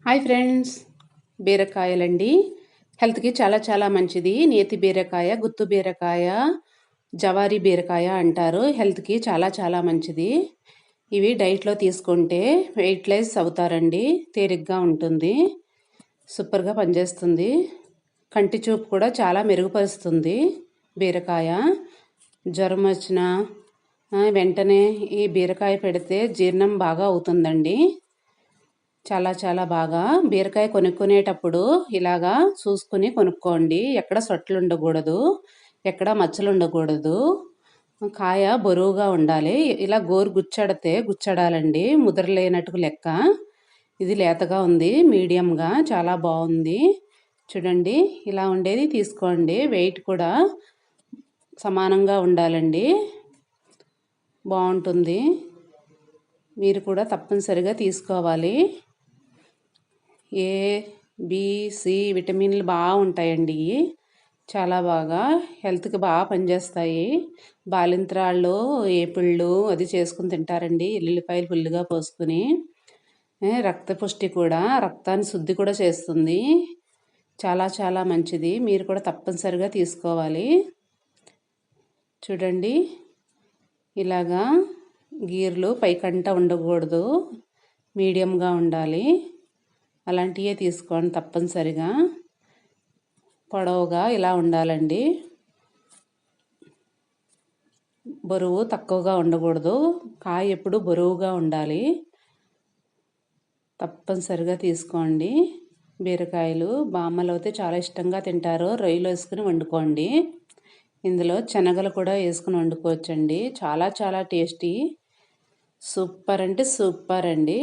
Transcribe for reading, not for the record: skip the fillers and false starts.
Hi friends, బీరకాయలండి. హెల్త్‌కి చాలా చాలా మంచిది. నేతి బీరకాయ, గుత్తు బీరకాయ, జవారీ బీరకాయ అంటారు. హెల్త్‌కి చాలా చాలా మంచిది. ఇవి డైట్‌లో తీసుకుంటే వెయిట్ లెస్ అవుతారండి. తేలిగ్గా ఉంటుంది. సూపర్‌గా పనిచేస్తుంది. కంటి చూపు కూడా చాలా మెరుగుపరుస్తుంది బీరకాయ. జ్వరం వచ్చినా వెంటనే ఈ బీరకాయ పెడితే జీర్ణం బాగా అవుతుందండి. చాలా చాలా బాగా. బీరకాయ కొనుక్కునేటప్పుడు ఇలాగా చూసుకుని కొనుక్కోండి. ఎక్కడ సొట్లు ఉండకూడదు, ఎక్కడ మచ్చలు ఉండకూడదు. కాయ బరువుగా ఉండాలి. ఇలా గోరు గుచ్చడాలండి, ముద్రలేనట్టు లెక్క. ఇది లేతగా ఉంది, మీడియంగా చాలా బాగుంది. చూడండి, ఇలా ఉండేది తీసుకోండి. వెయిట్ కూడా సమానంగా ఉండాలండి, బాగుంటుంది. మీరు కూడా తప్పనిసరిగా తీసుకోవాలి. ఏ, బి, సి విటమిన్లు బాగా ఉంటాయండి. చాలా బాగా హెల్త్కి బాగా పనిచేస్తాయి. బాలింత్రాళ్ళు ఏపుళ్ళు అది చేసుకుని తింటారండి, ఎల్లుల్లిపాయలు ఫుల్లుగా పోసుకుని. రక్త పుష్టి కూడా, రక్తాన్ని శుద్ధి కూడా చేస్తుంది. చాలా చాలా మంచిది. మీరు కూడా తప్పనిసరిగా తీసుకోవాలి. చూడండి, ఇలాగా గీర్లు పైకంట ఉండకూడదు, మీడియంగా ఉండాలి. అలాంటివే తీసుకోండి తప్పనిసరిగా. పొడవుగా ఇలా ఉండాలండి, బరువు తక్కువగా ఉండకూడదు. కాయ ఎప్పుడు బరువుగా ఉండాలి. తప్పనిసరిగా తీసుకోండి. బీరకాయలు బామ్మలు అయితే చాలా ఇష్టంగా తింటారు. రొయ్యలు వేసుకుని వండుకోండి. ఇందులో శనగలు కూడా వేసుకుని వండుకోవచ్చండి. చాలా చాలా టేస్టీ, సూపర్ అంటే సూపర్ అండి.